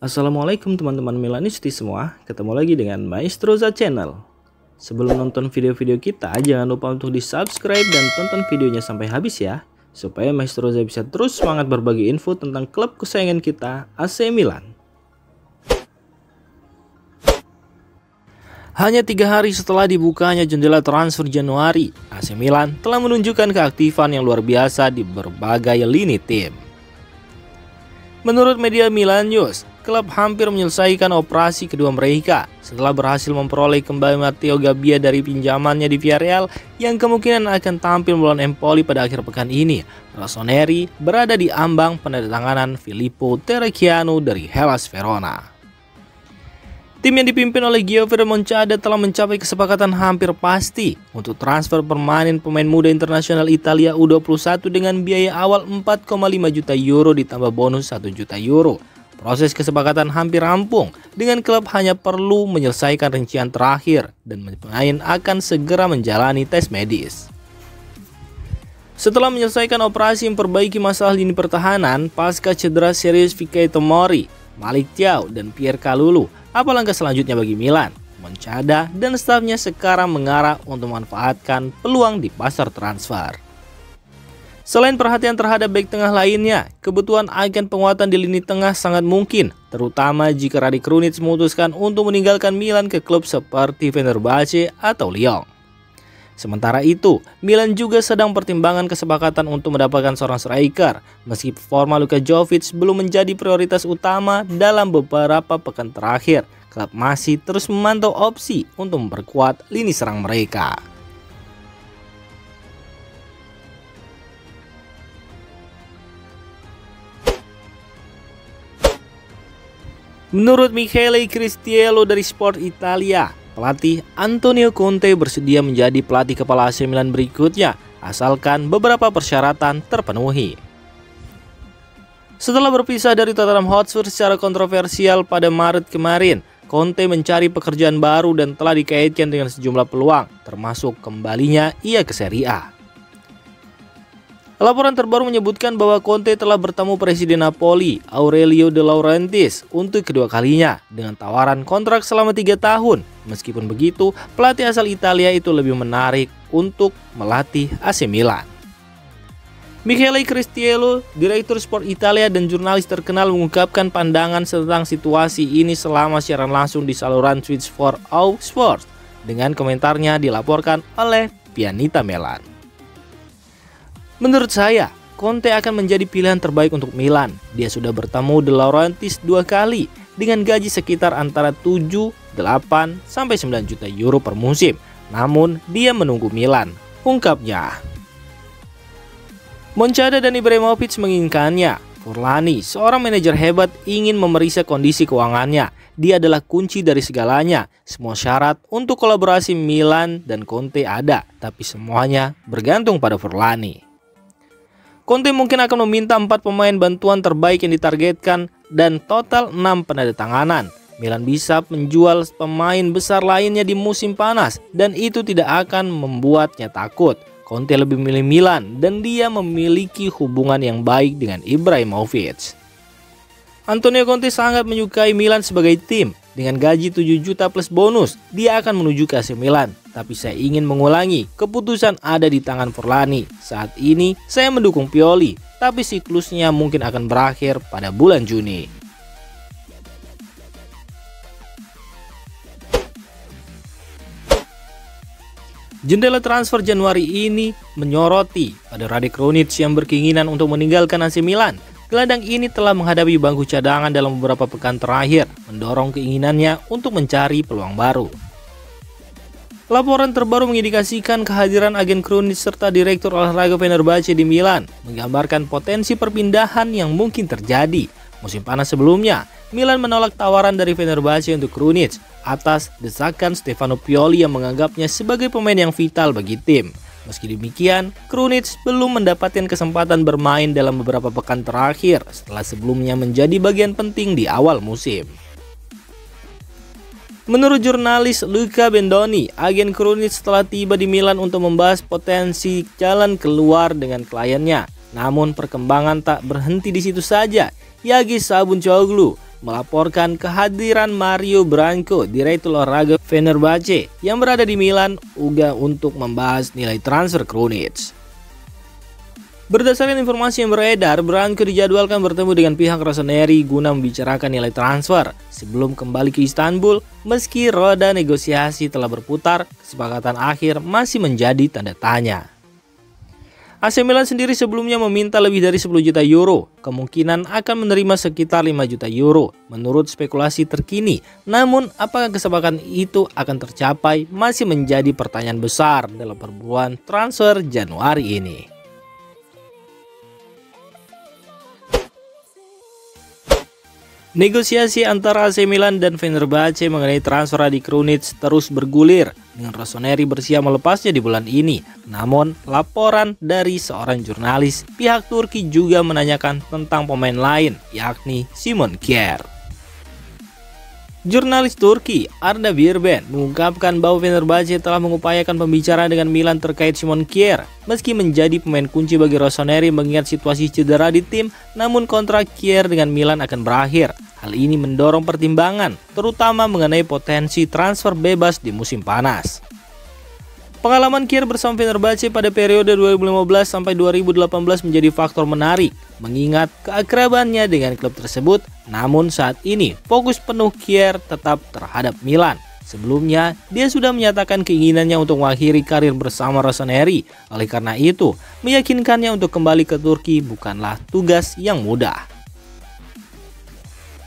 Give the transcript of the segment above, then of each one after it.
Assalamualaikum teman-teman Milanisti semua, ketemu lagi dengan Maestroza Channel. Sebelum nonton video-video kita, jangan lupa untuk di subscribe dan tonton videonya sampai habis ya, supaya Maestroza bisa terus semangat berbagi info tentang klub kesayangan kita, AC Milan. Hanya 3 hari setelah dibukanya jendela transfer Januari, AC Milan telah menunjukkan keaktifan yang luar biasa di berbagai lini tim. Menurut media Milan News, klub hampir menyelesaikan operasi kedua mereka setelah berhasil memperoleh kembali Matteo Gabbia dari pinjamannya di Villarreal yang kemungkinan akan tampil melawan Empoli pada akhir pekan ini. Rossoneri berada di ambang penandatanganan Filippo Terracchiano dari Hellas Verona. Tim yang dipimpin oleh Giovinco Moncada telah mencapai kesepakatan hampir pasti untuk transfer permanen pemain muda internasional Italia U21 dengan biaya awal 4,5 juta euro ditambah bonus 1 juta euro. Proses kesepakatan hampir rampung dengan klub hanya perlu menyelesaikan rincian terakhir dan pemain akan segera menjalani tes medis. Setelah menyelesaikan operasi memperbaiki masalah lini pertahanan pasca cedera serius Fikayo Tomori, Malick Thiaw dan Pierre Kalulu, apa langkah selanjutnya bagi Milan? Moncada dan stafnya sekarang mengarah untuk memanfaatkan peluang di pasar transfer. Selain perhatian terhadap bek tengah lainnya, kebutuhan agen penguatan di lini tengah sangat mungkin, terutama jika Rade Krunic memutuskan untuk meninggalkan Milan ke klub seperti Fenerbahce atau Lyon. Sementara itu, Milan juga sedang pertimbangan kesepakatan untuk mendapatkan seorang striker, meski performa Luka Jovic belum menjadi prioritas utama dalam beberapa pekan terakhir. Klub masih terus memantau opsi untuk memperkuat lini serang mereka. Menurut Michele Cristiello dari Sport Italia, pelatih Antonio Conte bersedia menjadi pelatih kepala AC Milan berikutnya, asalkan beberapa persyaratan terpenuhi. Setelah berpisah dari Tottenham Hotspur secara kontroversial pada Maret kemarin, Conte mencari pekerjaan baru dan telah dikaitkan dengan sejumlah peluang, termasuk kembalinya ia ke Serie A. Laporan terbaru menyebutkan bahwa Conte telah bertemu Presiden Napoli, Aurelio De Laurentiis, untuk kedua kalinya dengan tawaran kontrak selama 3 tahun. Meskipun begitu, pelatih asal Italia itu lebih menarik untuk melatih AC Milan. Michele Cristiello, direktur Sport Italia dan jurnalis terkenal mengungkapkan pandangan tentang situasi ini selama siaran langsung di saluran Twitch for All Sports. Dengan komentarnya dilaporkan oleh Pianita Melan. Menurut saya, Conte akan menjadi pilihan terbaik untuk Milan. Dia sudah bertemu De Laurentiis 2 kali dengan gaji sekitar antara 7, 8, sampai 9 juta euro per musim. Namun, dia menunggu Milan, ungkapnya. Moncada dan Ibrahimovic menginginkannya. Forlani, seorang manajer hebat, ingin memeriksa kondisi keuangannya. Dia adalah kunci dari segalanya. Semua syarat untuk kolaborasi Milan dan Conte ada, tapi semuanya bergantung pada Forlani. Conte mungkin akan meminta 4 pemain bantuan terbaik yang ditargetkan dan total 6 penandatanganan. Milan bisa menjual pemain besar lainnya di musim panas dan itu tidak akan membuatnya takut. Conte lebih memilih Milan dan dia memiliki hubungan yang baik dengan Ibrahimovic. Antonio Conte sangat menyukai Milan sebagai tim. Dengan gaji 7 juta plus bonus, dia akan menuju ke AC Milan. Tapi saya ingin mengulangi, keputusan ada di tangan Forlani. Saat ini, saya mendukung Pioli, tapi siklusnya mungkin akan berakhir pada bulan Juni. Jendela transfer Januari ini menyoroti pada Rade Krunic yang berkeinginan untuk meninggalkan AC Milan. Gelandang ini telah menghadapi bangku cadangan dalam beberapa pekan terakhir, mendorong keinginannya untuk mencari peluang baru. Laporan terbaru mengindikasikan kehadiran agen Krunic serta direktur olahraga Fenerbahce di Milan, menggambarkan potensi perpindahan yang mungkin terjadi. Musim panas sebelumnya, Milan menolak tawaran dari Fenerbahce untuk Krunic atas desakan Stefano Pioli yang menganggapnya sebagai pemain yang vital bagi tim. Meski demikian, Krunic belum mendapatkan kesempatan bermain dalam beberapa pekan terakhir setelah sebelumnya menjadi bagian penting di awal musim. Menurut jurnalis Luca Bendoni, agen Krunic telah tiba di Milan untuk membahas potensi jalan keluar dengan kliennya. Namun perkembangan tak berhenti di situ saja. Yagi Sabuncuoglu, melaporkan kehadiran Mario Branco, Direktur Olahraga Fenerbahce yang berada di Milan, juga untuk membahas nilai transfer Krunic. Berdasarkan informasi yang beredar, Branco dijadwalkan bertemu dengan pihak Rossoneri guna membicarakan nilai transfer sebelum kembali ke Istanbul. Meski roda negosiasi telah berputar, kesepakatan akhir masih menjadi tanda tanya. AC Milan sendiri sebelumnya meminta lebih dari 10 juta euro, kemungkinan akan menerima sekitar 5 juta euro menurut spekulasi terkini. Namun apakah kesepakatan itu akan tercapai masih menjadi pertanyaan besar dalam perburuan transfer Januari ini. Negosiasi antara AC Milan dan Fenerbahce mengenai transfer Radi Krunic terus bergulir, dengan Rossoneri bersiap melepasnya di bulan ini. Namun, laporan dari seorang jurnalis pihak Turki juga menanyakan tentang pemain lain, yakni Simon Kjaer. Jurnalis Turki Arda Birben mengungkapkan bahwa Fenerbahce telah mengupayakan pembicaraan dengan Milan terkait Simon Kjaer. Meski menjadi pemain kunci bagi Rossoneri mengingat situasi cedera di tim, namun kontrak Kjaer dengan Milan akan berakhir. Hal ini mendorong pertimbangan, terutama mengenai potensi transfer bebas di musim panas. Pengalaman Kjaer bersama Fenerbahce pada periode 2015 sampai 2018 menjadi faktor menarik, mengingat keakrabannya dengan klub tersebut. Namun saat ini fokus penuh Kjaer tetap terhadap Milan. Sebelumnya dia sudah menyatakan keinginannya untuk mengakhiri karir bersama Rossoneri. Oleh karena itu, meyakinkannya untuk kembali ke Turki bukanlah tugas yang mudah.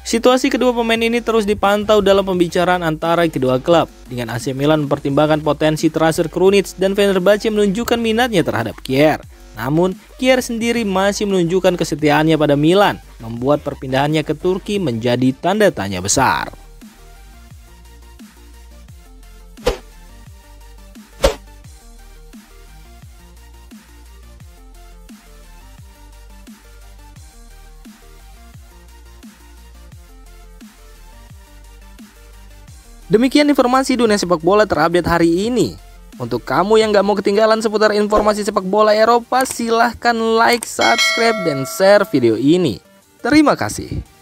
Situasi kedua pemain ini terus dipantau dalam pembicaraan antara kedua klub, dengan AC Milan mempertimbangkan potensi transfer Krunic dan Fenerbahce menunjukkan minatnya terhadap Kjaer. Namun, Kjaer sendiri masih menunjukkan kesetiaannya pada Milan, membuat perpindahannya ke Turki menjadi tanda tanya besar. Demikian informasi dunia sepak bola terupdate hari ini. Untuk kamu yang gak mau ketinggalan seputar informasi sepak bola Eropa, silahkan like, subscribe, dan share video ini. Terima kasih.